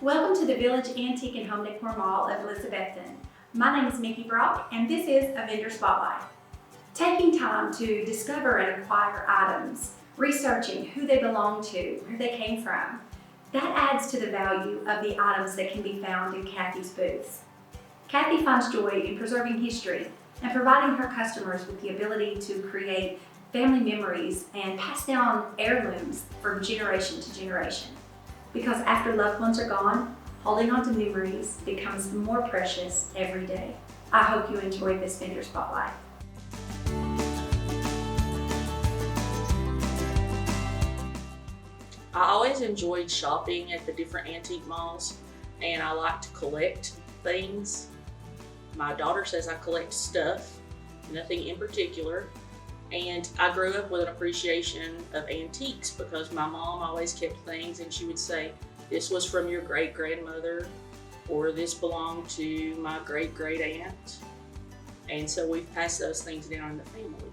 Welcome to the Village Antique and Home Decor Mall of Elizabethton. My name is Mickey Brock and this is a Vendor Spotlight. Taking time to discover and acquire items, researching who they belong to, where they came from, that adds to the value of the items that can be found in Kathy's booths. Kathy finds joy in preserving history and providing her customers with the ability to create family memories and pass down heirlooms from generation to generation. Because after loved ones are gone, holding on to memories becomes more precious every day. I hope you enjoyed this Vendor Spotlight. I always enjoyed shopping at the different antique malls, and I like to collect things. My daughter says I collect stuff, nothing in particular. And I grew up with an appreciation of antiques because my mom always kept things and she would say, this was from your great-grandmother, or this belonged to my great-great-aunt. And so we've passed those things down in the family.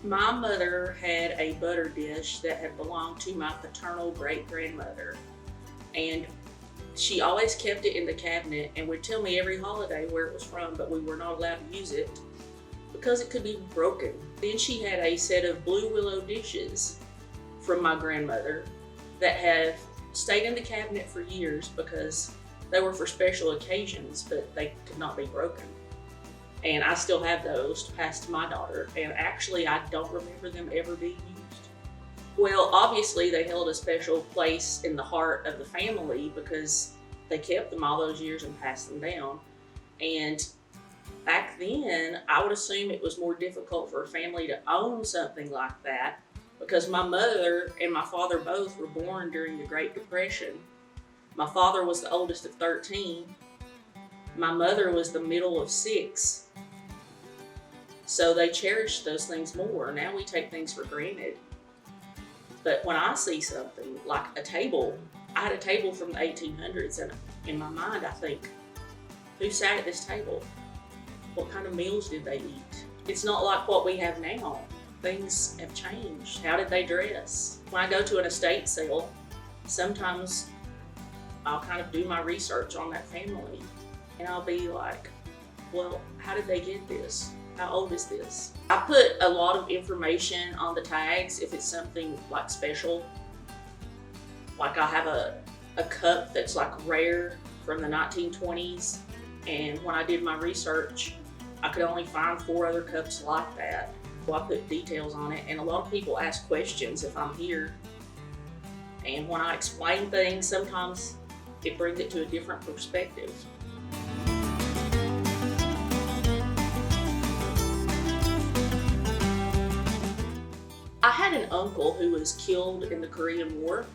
My mother had a butter dish that had belonged to my paternal great-grandmother, and she always kept it in the cabinet and would tell me every holiday where it was from, but we were not allowed to use it because it could be broken. Then she had a set of blue willow dishes from my grandmother that have stayed in the cabinet for years because they were for special occasions, but they could not be broken. And I still have those to pass to my daughter, and actually I don't remember them ever being used. Well, obviously they held a special place in the heart of the family because they kept them all those years and passed them down. And back then, I would assume it was more difficult for a family to own something like that because my mother and my father both were born during the Great Depression. My father was the oldest of 13. My mother was the middle of 6. So they cherished those things more. Now we take things for granted. But when I see something like a table, I had a table from the 1800s, and in my mind I think, who sat at this table? What kind of meals did they eat? It's not like what we have now. Things have changed. How did they dress? When I go to an estate sale, sometimes I'll kind of do my research on that family. And I'll be like, well, how did they get this? How old is this? I put a lot of information on the tags if it's something like special. Like I have a cup that's like rare from the 1920s. And when I did my research, I could only find 4 other cups like that. So I put details on it, and a lot of people ask questions if I'm here. And when I explain things, sometimes it brings it to a different perspective. I had an uncle who was killed in the Korean War,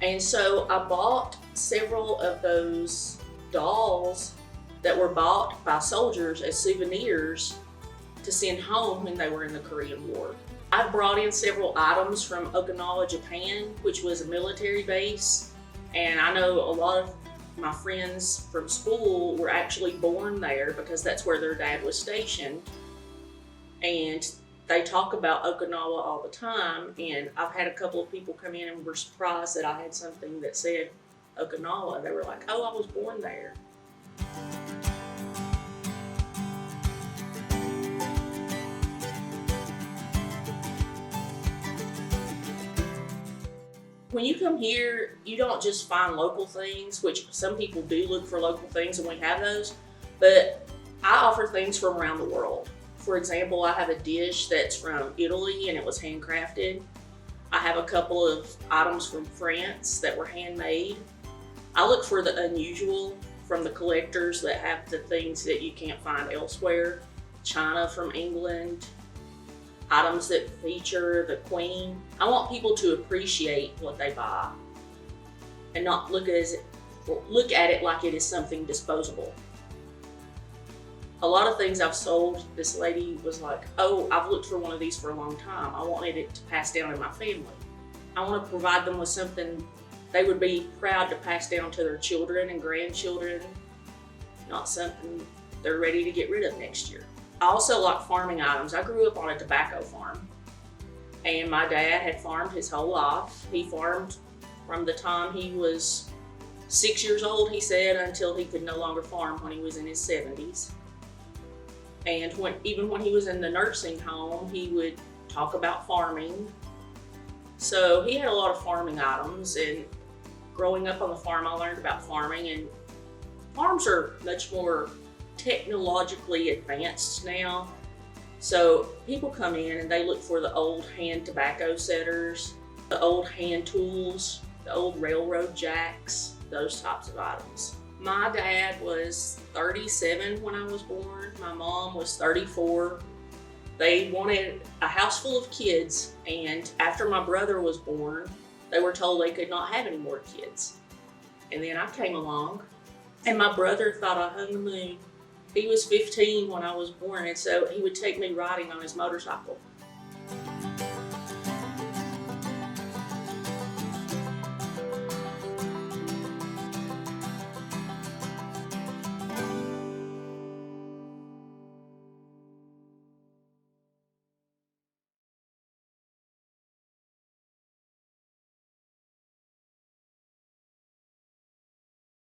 and so I bought several of those dolls that were bought by soldiers as souvenirs to send home when they were in the Korean War. I brought in several items from Okinawa, Japan, which was a military base, and I know a lot of my friends from school were actually born there because that's where their dad was stationed. And they talk about Okinawa all the time, and I've had a couple of people come in and were surprised that I had something that said Okinawa. They were like, oh, I was born there. When you come here, you don't just find local things, which some people do look for local things, and we have those, but I offer things from around the world. For example, I have a dish that's from Italy and it was handcrafted. I have a couple of items from France that were handmade. I look for the unusual from the collectors that have the things that you can't find elsewhere. China from England, items that feature the Queen. I want people to appreciate what they buy and not look at it like it is something disposable. A lot of things I've sold, this lady was like, oh, I've looked for one of these for a long time. I wanted it to pass down in my family. I want to provide them with something they would be proud to pass down to their children and grandchildren not something they're ready to get rid of next year. I also like farming items. I grew up on a tobacco farm, and my dad had farmed his whole life. He farmed from the time he was 6 years old, he said, until he could no longer farm when he was in his 70s. And even when he was in the nursing home, he would talk about farming. So he had a lot of farming items, and growing up on the farm, I learned about farming, and farms are much more technologically advanced now. So people come in and they look for the old hand tobacco setters, the old hand tools, the old railroad jacks, those types of items. My dad was 37 when I was born. My mom was 34. They wanted a house full of kids, and after my brother was born, they were told they could not have any more kids. And then I came along, and my brother thought I hung the moon. He was 15 when I was born, and so he would take me riding on his motorcycle